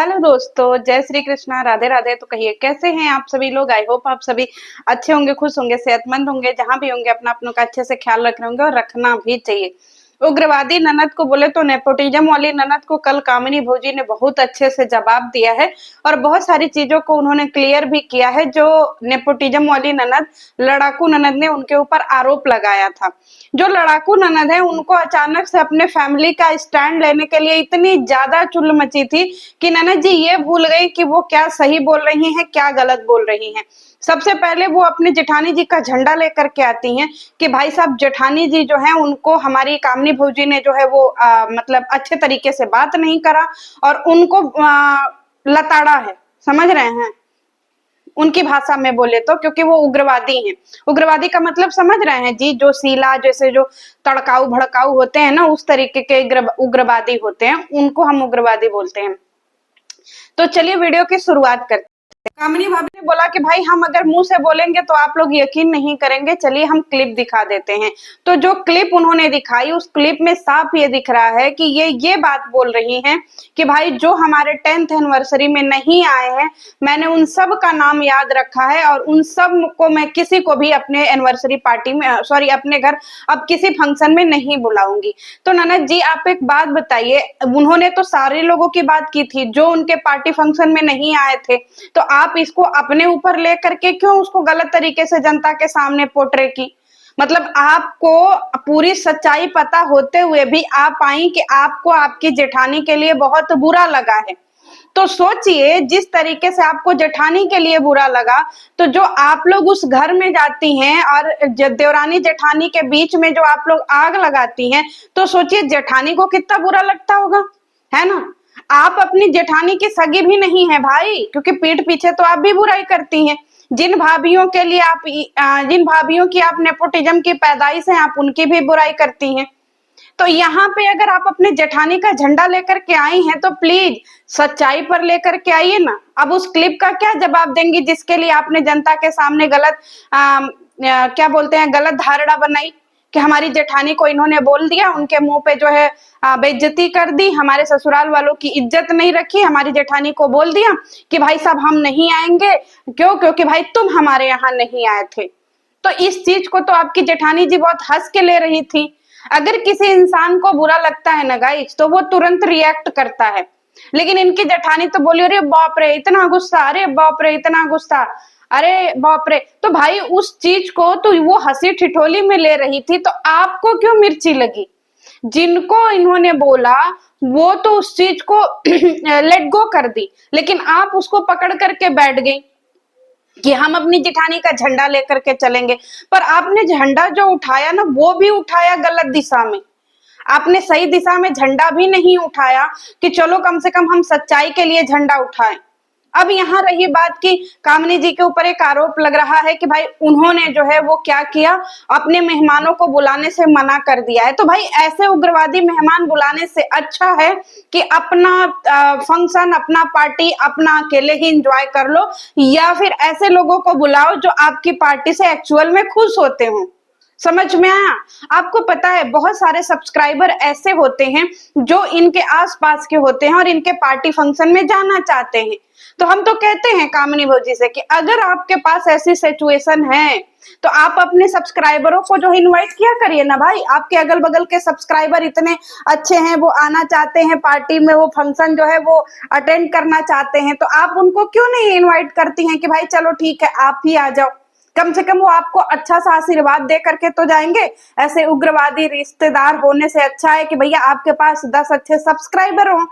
Hello दोस्तों, जय श्री कृष्णा, राधे राधे। तो कहिए कैसे हैं आप सभी लोग। आई होप आप सभी अच्छे होंगे, खुश होंगे, सेहतमंद होंगे। जहां भी होंगे अपना अपनों का अच्छे से ख्याल रख रहे होंगे और रखना भी चाहिए। उग्रवादी ननद को बोले तो नेपोटिज्म वाली ननद को कल कामिनी भौजी ने बहुत अच्छे से जवाब दिया है और बहुत सारी चीजों को उन्होंने क्लियर भी किया है। जो नेपोटिज्म वाली ननद, लड़ाकू ननद ने उनके ऊपर आरोप लगाया था। जो लड़ाकू ननद है उनको अचानक से अपने फैमिली का स्टैंड लेने के लिए इतनी ज्यादा चुल मची थी कि ननद जी ये भूल गई कि वो क्या सही बोल रही हैं, क्या गलत बोल रही हैं। सबसे पहले वो अपने जेठानी जी का झंडा लेकर के आती हैं कि भाई साहब, जेठानी जी जो है उनको हमारी कामनी भौजी ने जो है वो मतलब अच्छे तरीके से बात नहीं करा और उनको लताड़ा है। समझ रहे हैं, उनकी भाषा में बोले तो, क्योंकि वो उग्रवादी हैं। उग्रवादी का मतलब समझ रहे हैं जी, जो सीला जैसे जो तड़काऊ भड़काऊ होते हैं ना, उस तरीके के उग्रवादी होते हैं, उनको हम उग्रवादी बोलते हैं। तो चलिए वीडियो की शुरुआत करते हैं। कामिनी भाभी ने बोला कि भाई हम अगर मुंह से बोलेंगे तो आप लोग यकीन नहीं करेंगे, चलिए हम क्लिप दिखा देते हैं। तो जो क्लिप उन्होंने दिखाई, उस क्लिप में साफ ये दिख रहा है कि ये बात बोल रही हैं कि भाई जो हमारे 10th एनिवर्सरी में नहीं आए हैं, मैंने उन सब का नाम याद रखा है और उन सब को मैं किसी को भी अपने एनिवर्सरी पार्टी में, सॉरी अपने घर अब किसी फंक्शन में नहीं बुलाऊंगी। तो ननद जी आप एक बात बताइए, उन्होंने तो सारे लोगों की बात की थी जो उनके पार्टी फंक्शन में नहीं आए थे, तो आप इसको अपने ऊपर लेकर के क्यों उसको गलत तरीके से जनता के सामने पोर्ट्रे की। मतलब आपको पूरी सच्चाई पता होते हुए भी आप आई कि आपको आपकी जेठानी के लिए बहुत बुरा लगा है। तो सोचिए, जिस तरीके से आपको जेठानी के लिए बुरा लगा, तो जो आप लोग उस घर में जाती हैं और देवरानी जेठानी के बीच में जो आप लोग आग लगाती हैं, तो सोचिए जेठानी को कितना बुरा लगता होगा, है ना। आप अपनी जेठानी की सगी भी नहीं है भाई, क्योंकि पीठ पीछे तो आप भी बुराई करती हैं। जिन भाभीयों के लिए आप जिन भाभीयों की आप नेपोटिज्म की पैदाइश है, आप उनकी भी बुराई करती हैं। तो यहाँ पे अगर आप अपने जेठानी का झंडा लेकर के आई हैं तो प्लीज सच्चाई पर लेकर के आइए ना। अब उस क्लिप का क्या जवाब देंगी जिसके लिए आपने जनता के सामने गलत क्या बोलते हैं, गलत धारणा बनाई कि हमारी जेठानी को इन्होंने बोल दिया, उनके मुंह पे जो है बेइज्जती कर दी, हमारे ससुराल वालों की इज्जत नहीं रखी, हमारी जेठानी को बोल दिया कि भाई साहब हम नहीं आएंगे। क्यों? क्योंकि भाई तुम हमारे यहाँ नहीं आए थे। तो इस चीज को तो आपकी जेठानी जी बहुत हंस के ले रही थी। अगर किसी इंसान को बुरा लगता है ना गाइस, तो वो तुरंत रिएक्ट करता है। लेकिन इनकी जेठानी तो बोली अरे बाप रे इतना गुस्सा, अरे बाप रे इतना गुस्सा, अरे बाप रे। तो भाई उस चीज को तो वो हंसी ठिठोली में ले रही थी, तो आपको क्यों मिर्ची लगी। जिनको इन्होंने बोला वो तो उस चीज को लेट गो कर दी, लेकिन आप उसको पकड़ करके बैठ गई कि हम अपनी जेठानी का झंडा लेकर के चलेंगे। पर आपने झंडा जो उठाया ना, वो भी उठाया गलत दिशा में। आपने सही दिशा में झंडा भी नहीं उठाया कि चलो कम से कम हम सच्चाई के लिए झंडा उठाएं। अब यहाँ रही बात की कामिनी जी के ऊपर एक आरोप लग रहा है कि भाई उन्होंने जो है वो क्या किया, अपने मेहमानों को बुलाने से मना कर दिया है। तो भाई ऐसे उग्रवादी मेहमान बुलाने से अच्छा है कि अपना फंक्शन, अपना पार्टी अपना अकेले ही एंजॉय कर लो, या फिर ऐसे लोगों को बुलाओ जो आपकी पार्टी से एक्चुअल में खुश होते हों। समझ में आया। आपको पता है बहुत सारे सब्सक्राइबर ऐसे होते हैं जो इनके आसपास के होते हैं और इनके पार्टी फंक्शन में जाना चाहते हैं। तो हम तो कहते हैं कामिनी भौजी से कि अगर आपके पास ऐसी सिचुएशन है तो आप अपने सब्सक्राइबरों को जो इनवाइट किया करिए ना भाई। आपके अगल बगल के सब्सक्राइबर इतने अच्छे हैं, वो आना चाहते हैं पार्टी में, वो फंक्शन जो है वो अटेंड करना चाहते हैं, तो आप उनको क्यों नहीं इन्वाइट करती हैं कि भाई चलो ठीक है आप ही आ जाओ। कम से कम वो आपको अच्छा सा आशीर्वाद दे करके तो जाएंगे। ऐसे उग्रवादी रिश्तेदार होने से अच्छा है कि भैया आपके पास 10 अच्छे सब्सक्राइबर हों।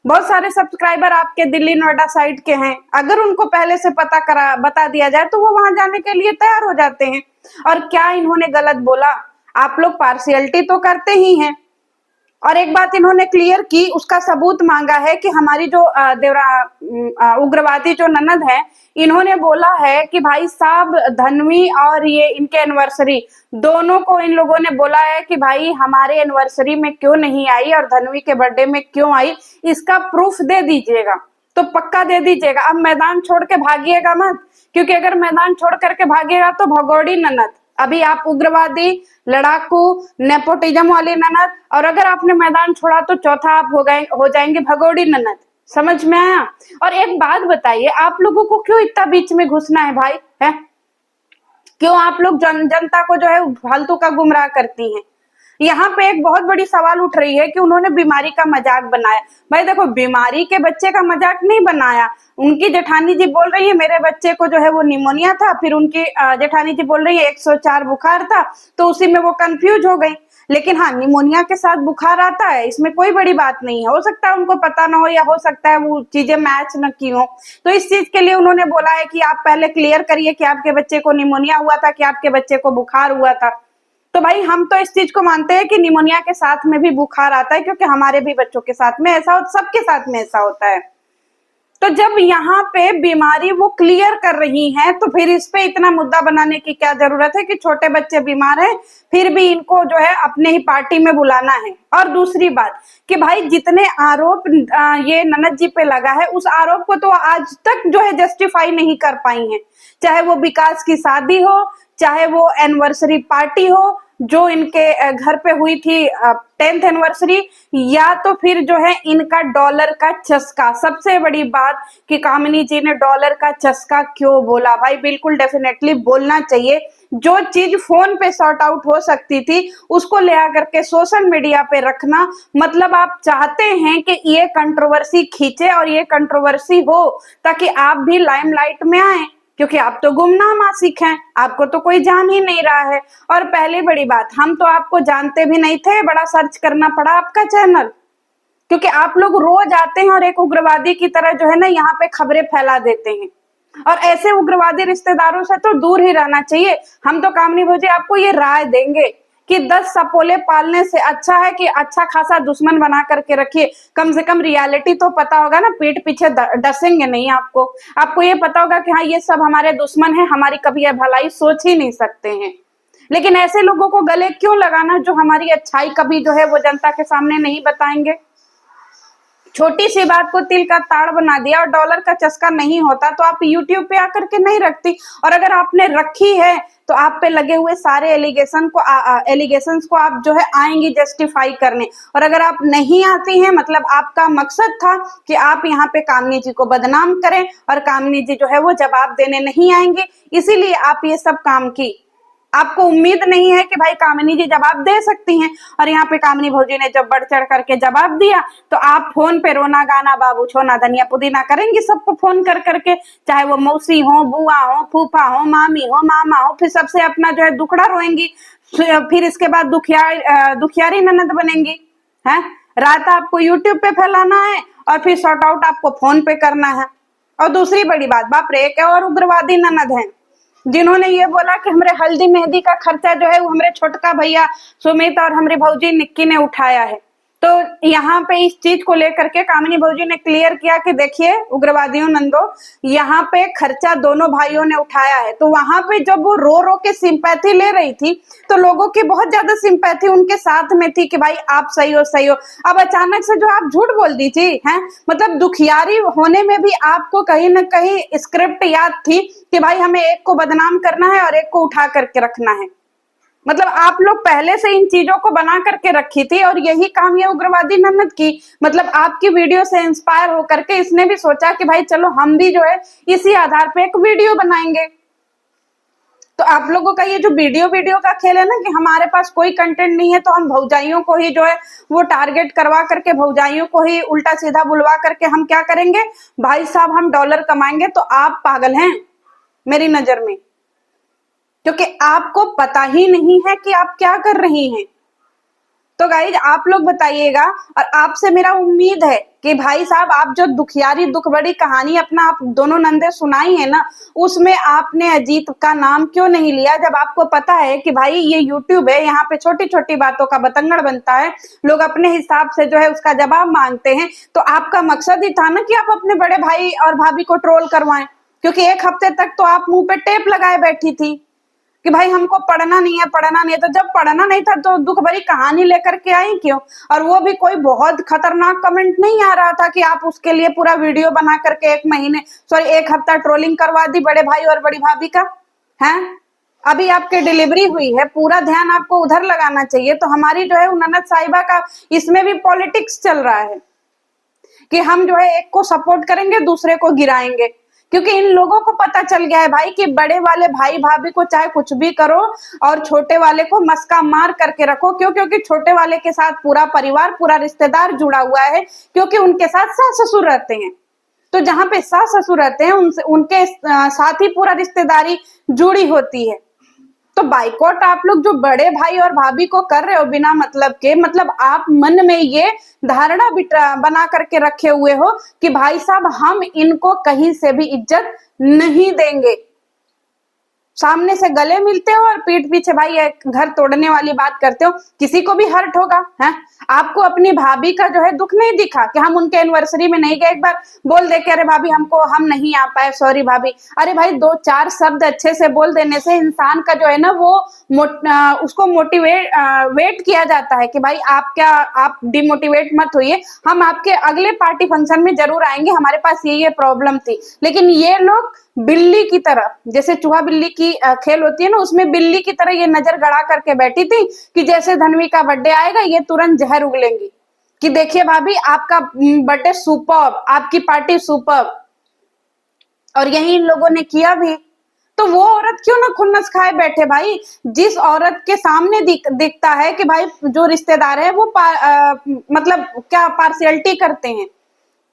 बहुत सारे सब्सक्राइबर आपके दिल्ली नोएडा साइड के हैं, अगर उनको पहले से बता दिया जाए तो वो वहां जाने के लिए तैयार हो जाते हैं। और क्या इन्होंने गलत बोला? आप लोग पार्शियलिटी तो करते ही हैं। और एक बात इन्होंने क्लियर की, उसका सबूत मांगा है कि हमारी जो उग्रवादी जो ननद है, इन्होंने बोला है कि भाई साहब धनवी और ये इनके एनिवर्सरी दोनों को इन लोगों ने बोला है कि भाई हमारे एनिवर्सरी में क्यों नहीं आई और धनवी के बर्थडे में क्यों आई, इसका प्रूफ दे दीजिएगा। तो पक्का दे दीजिएगा। अब मैदान छोड़ के भागिएगा मत, क्योंकि अगर मैदान छोड़ करके भागेगा तो भगोड़ी ननद। अभी आप उग्रवादी, लड़ाकू, नेपोटिज्म वाली ननद, और अगर आपने मैदान छोड़ा तो चौथा आप हो जाएंगे भगोड़ी ननद। समझ में आया? और एक बात बताइए, आप लोगों को क्यों इतना बीच में घुसना है भाई? है क्यों आप लोग जनता को जो है फालतू का गुमराह करती हैं? यहाँ पे एक बहुत बड़ी सवाल उठ रही है कि उन्होंने बीमारी का मजाक बनाया। भाई देखो, बीमारी के बच्चे का मजाक नहीं बनाया। उनकी जेठानी जी बोल रही है मेरे बच्चे को जो है वो निमोनिया था, फिर उनकी जेठानी जी बोल रही है 104 बुखार था, तो उसी में वो कंफ्यूज हो गई। लेकिन हाँ, निमोनिया के साथ बुखार आता है, इसमें कोई बड़ी बात नहीं है। हो सकता है उनको पता ना हो, या हो सकता है वो चीजें मैच न की हो। तो इस चीज के लिए उन्होंने बोला है कि आप पहले क्लियर करिए कि आपके बच्चे को निमोनिया हुआ था कि आपके बच्चे को बुखार हुआ था। तो भाई हम तो इस चीज को मानते हैं कि निमोनिया के साथ में भी बुखार आता है, क्योंकि हमारे भी बच्चों के साथ में ऐसा, सबके साथ में ऐसा होता है। तो जब यहाँ पे बीमारी वो क्लियर कर रही हैं, तो फिर इस पे इतना मुद्दा बनाने की क्या जरूरत है कि छोटे बच्चे बीमार हैं, फिर भी इनको जो है अपने ही पार्टी में बुलाना है। और दूसरी बात कि भाई जितने आरोप ये ननद जी पे लगा है, उस आरोप को तो आज तक जो है जस्टिफाई नहीं कर पाई हैं। चाहे वो विकास की शादी हो, चाहे वो एनिवर्सरी पार्टी हो जो इनके घर पे हुई थी 10th एनिवर्सरी, या तो फिर जो है इनका डॉलर का चस्का। सबसे बड़ी बात कि कामिनी जी ने डॉलर का चस्का क्यों बोला? भाई बिल्कुल डेफिनेटली बोलना चाहिए। जो चीज फोन पे सॉर्ट आउट हो सकती थी उसको ले आकर के सोशल मीडिया पे रखना, मतलब आप चाहते हैं कि ये कंट्रोवर्सी खींचे और ये कंट्रोवर्सी हो ताकि आप भी लाइमलाइट में आए, क्योंकि आप तो गुमनाम आशिक हैं, आपको तो कोई जान ही नहीं रहा है। और पहले बड़ी बात, हम तो आपको जानते भी नहीं थे, बड़ा सर्च करना पड़ा आपका चैनल, क्योंकि आप लोग रोज आते हैं और एक उग्रवादी की तरह जो है ना यहाँ पे खबरें फैला देते हैं। और ऐसे उग्रवादी रिश्तेदारों से तो दूर ही रहना चाहिए। हम तो कामनी भौजी आपको ये राय देंगे कि 10 सपोले पालने से अच्छा है कि अच्छा खासा दुश्मन बना करके रखिए। कम से कम रियलिटी तो पता होगा ना, पीठ पीछे डसेंगे नहीं। आपको ये पता होगा कि हाँ ये सब हमारे दुश्मन है, हमारी कभी भलाई सोच ही नहीं सकते हैं। लेकिन ऐसे लोगों को गले क्यों लगाना जो हमारी अच्छाई कभी जो है वो जनता के सामने नहीं बताएंगे? छोटी सी बात को तिल का ताड़ बना दिया। और डॉलर का चस्का नहीं होता तो आप यूट्यूब पे आकर के नहीं रखती, और अगर आपने रखी है तो आप पे लगे हुए सारे एलिगेशंस को आप जो है आएंगी जस्टिफाई करने। और अगर आप नहीं आती हैं, मतलब आपका मकसद था कि आप यहाँ पे कामनी जी को बदनाम करें, और कामनी जी जो है वो जवाब देने नहीं आएंगे, इसीलिए आप ये सब काम की। आपको उम्मीद नहीं है कि भाई कामिनी जी जवाब दे सकती हैं, और यहाँ पे कामिनी भौजी ने जब बढ़ चढ़ करके जवाब दिया तो आप फोन पे रोना गाना बाबू छोना धनिया पुदीना करेंगी सबको फोन कर करके, चाहे वो मौसी हो, बुआ हो, फूफा हो, मामी हो, मामा हो, फिर सबसे अपना जो है दुखड़ा रोएंगी। फिर इसके बाद दुखियारी ननद बनेंगी। है रात आपको यूट्यूब पे फैलाना है और फिर शॉर्ट आउट आपको फोन पे करना है। और दूसरी बड़ी बात, बाप रे, एक और उग्रवादी ननद है जिन्होंने ये बोला कि हमारे हल्दी मेहंदी का खर्चा जो है वो हमारे छोटका भैया सुमित और हमारी भौजी निक्की ने उठाया है। तो यहाँ पे इस चीज को लेकर के कामिनी भौजी ने क्लियर किया कि देखिए उग्रवादियों नंदो, यहाँ पे खर्चा दोनों भाइयों ने उठाया है। तो वहां पे जब वो रो रो के सिंपैथी ले रही थी तो लोगों की बहुत ज्यादा सिंपैथी उनके साथ में थी कि भाई आप सही हो, सही हो। अब अचानक से जो आप झूठ बोल दी थी, हैं, मतलब दुखियारी होने में भी आपको कहीं ना कहीं स्क्रिप्ट याद थी कि भाई हमें एक को बदनाम करना है और एक को उठा करके रखना है। मतलब आप लोग पहले से इन चीजों को बना करके रखी थी, और यही काम ये उग्रवादी ननद की, मतलब आपकी वीडियो से इंस्पायर होकर के इसने भी सोचा कि भाई चलो हम भी जो है इसी आधार पे एक वीडियो बनाएंगे। तो आप लोगों का ये जो वीडियो का खेल है ना कि हमारे पास कोई कंटेंट नहीं है तो हम भौजाइयों को ही जो है वो टारगेट करवा करके भौजाइयों को ही उल्टा सीधा बुलवा करके हम क्या करेंगे, भाई साहब हम डॉलर कमाएंगे, तो आप पागल हैं मेरी नजर में, क्योंकि आपको पता ही नहीं है कि आप क्या कर रही हैं। तो गाइज आप लोग बताइएगा, और आपसे मेरा उम्मीद है कि भाई साहब आप जो दुखियारी दुख बड़ी कहानी अपना आप दोनों नंदे सुनाई है ना, उसमें आपने अजीत का नाम क्यों नहीं लिया, जब आपको पता है कि भाई ये यूट्यूब है, यहाँ पे छोटी छोटी बातों का बतंगड़ बनता है, लोग अपने हिसाब से जो है उसका जवाब मांगते हैं। तो आपका मकसद ही था ना कि आप अपने बड़े भाई और भाभी को ट्रोल करवाएं, क्योंकि एक हफ्ते तक तो आप मुंह पे टेप लगाए बैठी थी कि भाई हमको पढ़ना नहीं है, पढ़ना नहीं है। तो जब पढ़ना नहीं था तो दुख भरी कहानी लेकर के आई क्यों? और वो भी कोई बहुत खतरनाक कमेंट नहीं आ रहा था कि आप उसके लिए पूरा वीडियो बना करके एक हफ्ता ट्रोलिंग करवा दी बड़े भाई और बड़ी भाभी का। है अभी आपकी डिलीवरी हुई है, पूरा ध्यान आपको उधर लगाना चाहिए। तो हमारी जो है ननद साहिबा का इसमें भी पॉलिटिक्स चल रहा है। कि हम जो है एक को सपोर्ट करेंगे दूसरे को गिराएंगे, क्योंकि इन लोगों को पता चल गया है भाई कि बड़े वाले भाई भाभी को चाहे कुछ भी करो और छोटे वाले को मस्का मार करके रखो। क्यों? क्योंकि छोटे वाले के साथ पूरा परिवार, पूरा रिश्तेदार जुड़ा हुआ है, क्योंकि उनके साथ सास ससुर रहते हैं। तो जहां पे सास ससुर रहते हैं उनसे उनके साथ ही पूरा रिश्तेदारी जुड़ी होती है। तो बाइकॉट आप लोग जो बड़े भाई और भाभी को कर रहे हो बिना मतलब के, मतलब आप मन में ये धारणा बना करके रखे हुए हो कि भाई साहब हम इनको कहीं से भी इज्जत नहीं देंगे। सामने से गले मिलते हो और पीठ पीछे भाई एक घर तोड़ने वाली बात करते हो। किसी को भी हर्ट होगा है? आपको अपनी भाभी का जो है दुख नहीं दिखा कि हम उनके एनिवर्सरी में नहीं गए? एक बार बोल दे के अरे भाभी हमको हम नहीं आ पाए, सॉरी भाभी। अरे भाई दो चार शब्द अच्छे से बोल देने से इंसान का जो है ना वो उसको मोटिवेट वेट किया जाता है कि भाई आप डिमोटिवेट मत होइए, हम आपके अगले पार्टी फंक्शन में जरूर आएंगे, हमारे पास ये प्रॉब्लम थी। लेकिन ये लोग बिल्ली की तरह, जैसे चूहा बिल्ली की खेल होती है ना, उसमें बिल्ली की तरह ये नजर गड़ा करके बैठी थी कि जैसे धनवी का बर्थडे आएगा ये तुरंत जहर उगलेंगी कि देखिए भाभी आपका बर्थडे सुपर्ब, आपकी पार्टी सुपर्ब। और यही इन लोगों ने किया भी। तो वो औरत क्यों ना खुन्नस खाए बैठे भाई? जिस औरत के सामने दिखता है कि भाई जो रिश्तेदार है वो मतलब क्या पार्शियलिटी करते हैं,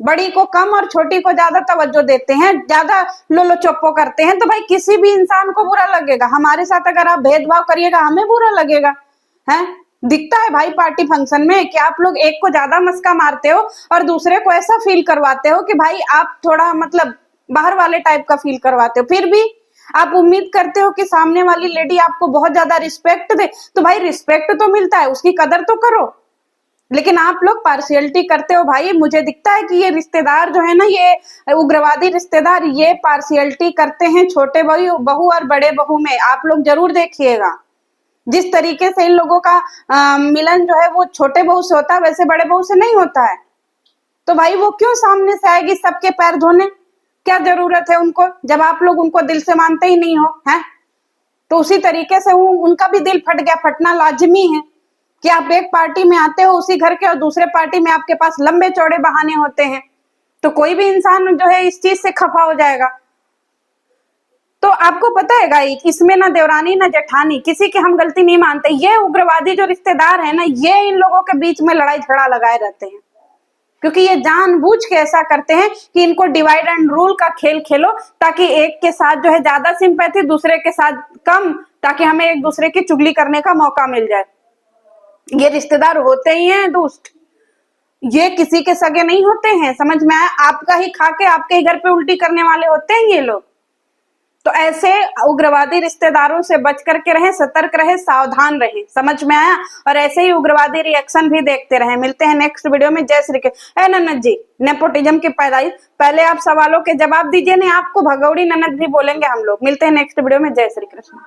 बड़ी को कम और छोटी को ज्यादा तवज्जो देते हैं, ज्यादा लोलो चोप्पो करते हैं, तो भाई किसी भी इंसान को बुरा लगेगा। हमारे साथ अगर आप भेदभाव करिएगा हमें बुरा लगेगा है। दिखता है भाई पार्टी फंक्शन में कि आप लोग एक को ज्यादा मस्का मारते हो और दूसरे को ऐसा फील करवाते हो कि भाई आप थोड़ा मतलब बाहर वाले टाइप का फील करवाते हो। फिर भी आप उम्मीद करते हो कि सामने वाली लेडी आपको बहुत ज्यादा रिस्पेक्ट दे, तो भाई रिस्पेक्ट तो मिलता है उसकी कदर तो करो। लेकिन आप लोग पार्शियलिटी करते हो भाई। मुझे दिखता है कि ये रिश्तेदार जो है ना, ये उग्रवादी रिश्तेदार, ये पार्शियलिटी करते हैं छोटे बहू और बड़े बहू में। आप लोग जरूर देखिएगा जिस तरीके से इन लोगों का मिलन जो है वो छोटे बहू से होता है वैसे बड़े बहू से नहीं होता है। तो भाई वो क्यों सामने से आएगी सबके पैर धोने? क्या जरूरत है उनको, जब आप लोग उनको दिल से मानते ही नहीं हो है? तो उसी तरीके से उनका भी दिल फट गया, फटना लाजमी है कि आप एक पार्टी में आते हो उसी घर के और दूसरे पार्टी में आपके पास लंबे चौड़े बहाने होते हैं। तो कोई भी इंसान जो है इस चीज से खफा हो जाएगा। तो आपको पता है गाइस, इसमें ना देवरानी ना जेठानी किसी की हम गलती नहीं मानते। ये उग्रवादी जो रिश्तेदार है ना, ये इन लोगों के बीच में लड़ाई झगड़ा लगाए रहते हैं, क्योंकि ये जानबूझ के ऐसा करते हैं कि इनको डिवाइड एंड रूल का खेल खेलो, ताकि एक के साथ जो है ज्यादा सिंपैथी, दूसरे के साथ कम, ताकि हमें एक दूसरे की चुगली करने का मौका मिल जाए। ये रिश्तेदार होते ही हैं दुष्ट, ये किसी के सगे नहीं होते हैं, समझ में आया? आपका ही खा के आपके ही घर पे उल्टी करने वाले होते हैं ये लोग। तो ऐसे उग्रवादी रिश्तेदारों से बच करके रहें, सतर्क रहें, सावधान रहें, समझ में आया? और ऐसे ही उग्रवादी रिएक्शन भी देखते रहें। मिलते हैं नेक्स्ट वीडियो में। जय श्री कृष्ण। ननद जी, नेपोटिज्म की पैदाइश, पहले आप सवालों के जवाब दीजिए, नहीं आपको भगौड़ी ननद भी बोलेंगे हम लोग। मिलते हैं नेक्स्ट वीडियो में। जय श्री कृष्ण।